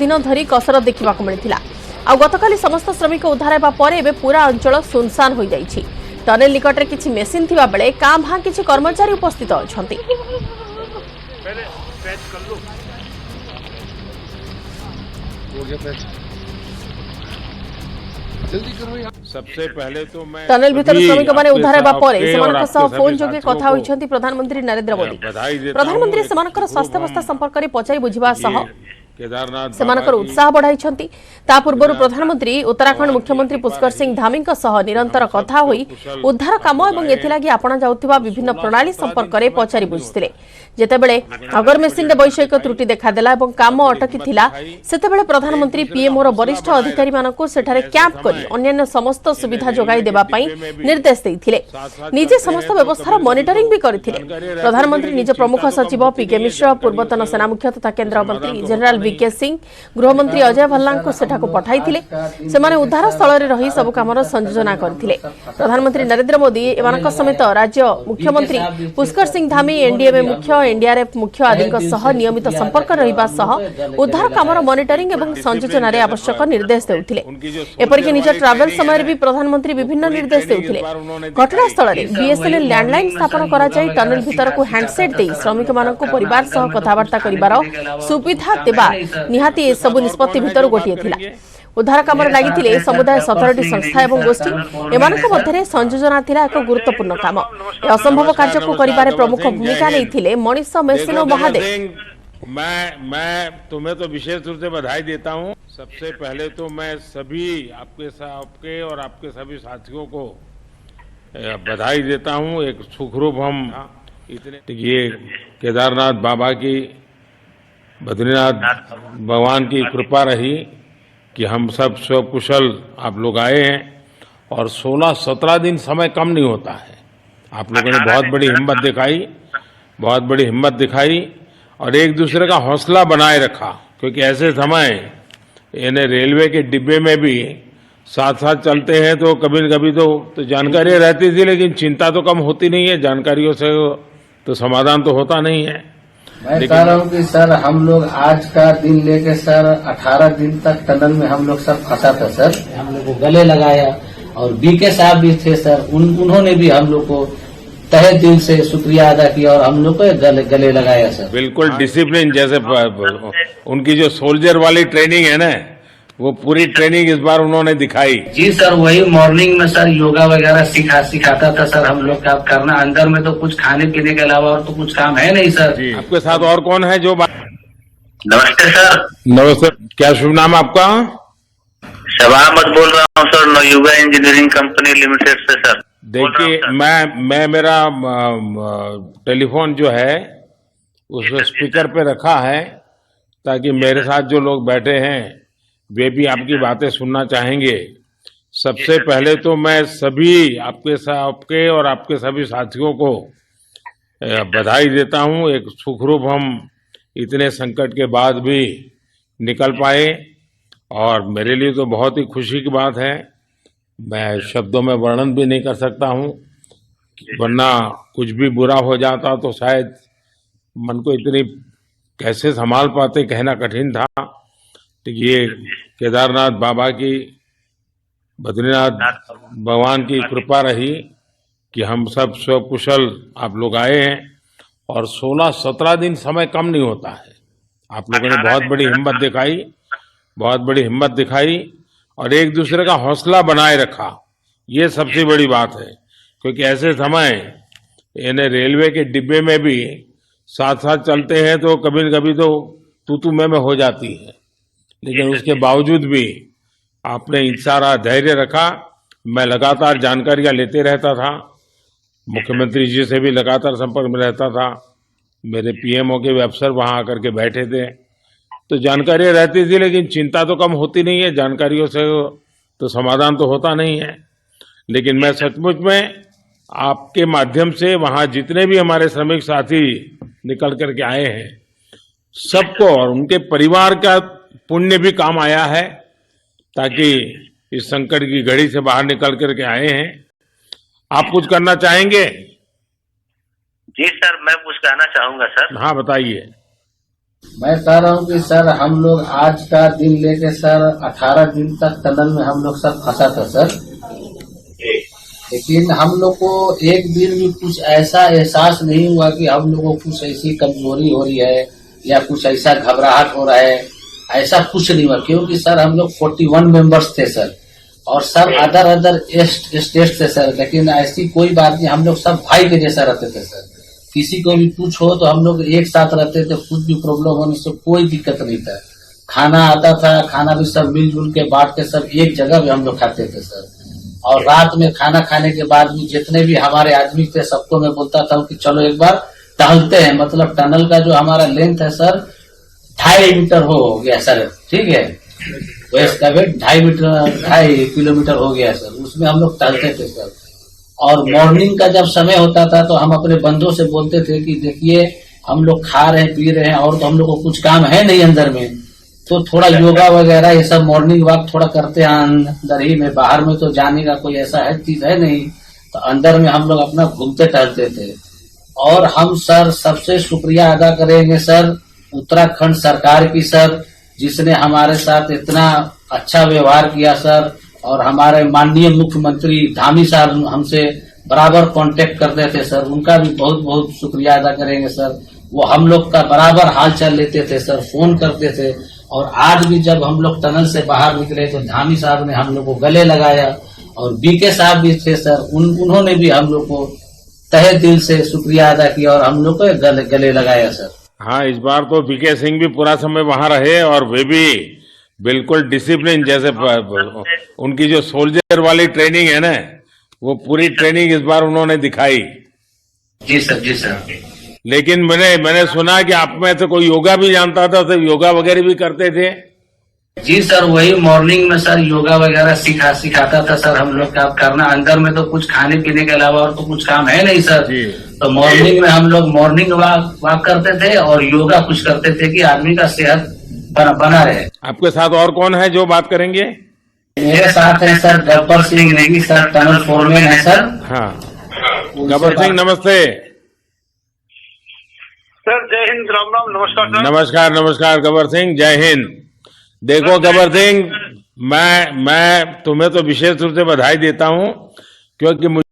दिन धरी कसरत देखा मिलता। आ गतकाली समस्त श्रमिक उद्धार होगा पर एबे पूरा अंचल सुनसान हो जाइछि। टनेल निकट में किछि मेसिन थिबा बेले कां भां किछि कर्मचारी उपस्थित अछंती। सबसे पहले तो मैं टनेल भीतर श्रमिक माने उद्धार होगा पर सेमानक सह फोन जोगे कथा होइछंती प्रधानमंत्री नरेंद्र मोदी। प्रधानमंत्री सेमानकर स्वास्थ्यावस्था संपर्क में पचारि बुझिबा सह सेमानकर उत्साह बढ़ाइछंती। ता पूर्व प्रधानमंत्री उत्तराखंड मुख्यमंत्री पुष्कर सिंह धामी सह निरंतर कथा होई उद्धार काम और एथिलागी आपणा जाउथिबा विभिन्न प्रणाली संपर्क में पचारि बुझिथिले। जेतेबेले अगर मेसिन रे वैषयिक त्रुटि देखादेला और काम अटकी थिला सेतेबेले प्रधानमंत्री पीएमओ रो वरिष्ठ अधिकारी मानकु सेठारे कैंप करी अन्य समस्त सुविधा जोगाई देबा पई निर्देश दैथिले। निजे समस्त व्यवस्थार मॉनिटरिंग भी करथिले। प्रधानमंत्री निज प्रमुख सचिव पीके मिश्र, पूर्वतन सेना मुख्य तथा केंद्र मंत्री जनरल वीके सिंह, गृहमंत्री अजय भल्ला को सेठाको पठाइथिले। सेमाने उद्धार स्थल रे रही सब कामर संयोजना करथिले। प्रधानमंत्री नरेंद्र मोदी एमानक समेत राज्य मुख्यमंत्री पुष्कर सिंह धामी, एनडीएमए मुख्य, एनडीआरएफ मुख्य आदि सह नियमित संपर्क रहिबा सह उद्धार कामर मॉनिटरिंग एवं संयोजन रे आवश्यक निर्देश देउथिले। एपरिक निज ट्रैवल समय भी प्रधानमंत्री विभिन्न निर्देश देउथिले। घटनास्थल रे बीएसएनएल लैंडलाइन स्थापन करा जाई टनेल भीतर को हैंडसेट दे श्रमिक मानक परिवार सह कथावार्ता करिबार सुविधा देबा निहाती ए सब निष्पत्ति भीतर गोटिए थिला। उद्धार कामर लागिथिले समुदाय 17टी संस्था और गोष्ठी। एमानक मध्यरे संयोजना थिला एक गुरुत्वपूर्ण काम। ए असंभव कार्य को करिबारे प्रमुख भूमिका नेइथिले मनीष मेसिन और महादेव। मैं तुम्हें तो विशेष रूप से बधाई देता हूं। सबसे पहले तो मैं सभी आपके और आपके सभी साथियों को बधाई देता हूं। एक सुखरूप हम इतने ये केदारनाथ बाबा की, बद्रीनाथ भगवान की कृपा रही कि हम सब कुशल आप लोग आए हैं और 16-17 दिन समय कम नहीं होता है। आप लोगों ने बहुत बड़ी हिम्मत दिखाई और एक दूसरे का हौसला बनाए रखा, क्योंकि ऐसे समय इन्हें रेलवे के डिब्बे में भी साथ साथ चलते हैं तो कभी न कभी तो जानकारियां रहती थी, लेकिन चिंता तो कम होती नहीं है। जानकारियों से तो समाधान तो होता नहीं है। मैं कह रहा हूँ कि सर हम लोग आज का दिन लेके सर 18 दिन तक टनल में हम लोग सब फंसा था सर। हम लोग को गले लगाया और बीके साहब भी थे सर, उन्होंने भी हम लोग को तहे दिल से शुक्रिया अदा किया और हम लोग को गले लगाया सर। बिल्कुल डिसिप्लिन, जैसे उनकी जो सोल्जर वाली ट्रेनिंग है ना, वो पूरी ट्रेनिंग इस बार उन्होंने दिखाई। जी सर, वही मॉर्निंग में सर योगा वगैरह सिखाता था सर हम लोग का करना। अंदर में तो कुछ खाने पीने के अलावा और तो कुछ काम है नहीं सर। जी, आपके साथ और कौन है जो नमस्ते सर। नमस्ते, क्या शुभ नाम आपका? शबा अहमद बोल रहा हूँ sir, Navayuga engineering company limited से सर। देखिए, मैं मेरा टेलीफोन जो है उसको स्पीकर पे रखा है ताकि मेरे साथ जो लोग बैठे हैं वे भी आपकी बातें सुनना चाहेंगे। सबसे पहले तो मैं सभी आपके और आपके सभी साथियों को बधाई देता हूं। एक सुखरूप हम इतने संकट के बाद भी निकल पाए और मेरे लिए तो बहुत ही खुशी की बात है। मैं शब्दों में वर्णन भी नहीं कर सकता हूं, वरना कुछ भी बुरा हो जाता तो शायद मन को इतनी कैसे संभाल पाते, कहना कठिन था। तो ये केदारनाथ बाबा की, बद्रीनाथ भगवान की कृपा रही कि हम सब कुशल आप लोग आए हैं और 16-17 दिन समय कम नहीं होता है। आप लोगों ने बहुत बड़ी हिम्मत दिखाई और एक दूसरे का हौसला बनाए रखा। ये सबसे बड़ी बात है, क्योंकि ऐसे समय इन्हें रेलवे के डिब्बे में भी साथ साथ चलते हैं तो कभी न कभी तो तू मैं हो जाती है, लेकिन उसके बावजूद भी आपने सारा धैर्य रखा। मैं लगातार जानकारियां लेते रहता था, मुख्यमंत्री जी से भी लगातार संपर्क में रहता था, मेरे पीएमओ के भी अफसर वहां आकर के बैठे थे, तो जानकारियां रहती थी, लेकिन चिंता तो कम होती नहीं है। जानकारियों से तो समाधान तो होता नहीं है। लेकिन मैं सचमुच में आपके माध्यम से वहां जितने भी हमारे श्रमिक साथी निकल करके आए हैं सबको और उनके परिवार का पुण्य भी काम आया है, ताकि इस संकट की घड़ी से बाहर निकल करके आए हैं। आप कुछ करना चाहेंगे? जी सर, मैं कुछ कहना चाहूंगा सर। हाँ, बताइए। मैं कह रहा हूँ कि सर हम लोग आज का दिन लेके सर 18 दिन तक टनल में हम लोग सब फंसा था सर। लेकिन हम लोग को एक दिन भी कुछ ऐसा एहसास नहीं हुआ कि हम लोग को कुछ ऐसी कमजोरी हो रही है या कुछ ऐसा घबराहट हो रहा है, ऐसा कुछ नहीं हुआ। क्योंकि सर हम लोग 41 मेंबर्स थे सर, और सब अदर स्टेट थे सर, लेकिन ऐसी कोई बात नहीं, हम लोग सब भाई के जैसा रहते थे सर। किसी को भी कुछ हो तो हम लोग एक साथ रहते थे, कुछ भी प्रॉब्लम होने से कोई दिक्कत नहीं था। खाना आता था, खाना भी सब मिलजुल के बांट के सब एक जगह भी हम लोग खाते थे सर। और रात में खाना खाने के बाद भी जितने भी हमारे आदमी थे सबको मैं बोलता था कि चलो एक बार टहलते हैं। मतलब टनल का जो हमारा लेंथ है सर 2.5 मीटर हो गया सर, ठीक है, वेस्ट का वेट 2.5 किलोमीटर हो गया सर। उसमें हम लोग टहलते थे सर। और मॉर्निंग का जब समय होता था तो हम अपने बंदों से बोलते थे कि देखिए हम लोग खा रहे हैं पी रहे हैं और तो हम लोग को कुछ काम है नहीं अंदर में, तो थोड़ा योगा वगैरह ये सब मॉर्निंग वॉक थोड़ा करते हैं अंदर ही में, बाहर में तो जाने का कोई ऐसा है चीज है नहीं, तो अंदर में हम लोग अपना घूमते टहलते थे। और हम सर सबसे शुक्रिया अदा करेंगे सर उत्तराखंड सरकार की सर, जिसने हमारे साथ इतना अच्छा व्यवहार किया सर। और हमारे माननीय मुख्यमंत्री धामी साहब हमसे बराबर कांटेक्ट करते थे सर, उनका भी बहुत बहुत शुक्रिया अदा करेंगे सर। वो हम लोग का बराबर हाल चाल लेते थे सर, फोन करते थे। और आज भी जब हम लोग टनल से बाहर निकले तो धामी साहब ने हम लोग को गले लगाया, और बीके साहब भी थे सर, उन्होंने भी हम लोग को तहे दिल से शुक्रिया अदा किया और हम लोग को गले लगाया सर। हाँ, इस बार तो बीके सिंह भी पूरा समय वहां रहे और वे भी बिल्कुल डिसिप्लिन, जैसे उनकी जो सोल्जर वाली ट्रेनिंग है ना, वो पूरी ट्रेनिंग इस बार उन्होंने दिखाई। जी सर, जी सर। लेकिन मैंने सुना कि आप में तो कोई योगा भी जानता था, तो योगा वगैरह भी करते थे। जी सर, वही मॉर्निंग में सर योगा वगैरह सिखाता था सर हम लोग का करना। अंदर में तो कुछ खाने पीने के अलावा और तो कुछ काम है नहीं सर जी। तो मॉर्निंग में हम लोग मॉर्निंग वॉक करते थे और योगा कुछ करते थे कि आदमी का सेहत बना रहे। आपके साथ और कौन है जो बात करेंगे? मेरे साथ है sir Gabbar Singh Negi sir, tunnel foreman है सर। हाँ, गब्बर सिंह नमस्ते। सर जय हिंद, राम राम, नमस्कार सर। नमस्कार नमस्कार गब्बर सिंह, जय हिंद। देखो गब्बर सिंह, मैं तुम्हें तो विशेष रूप से बधाई देता हूं, क्योंकि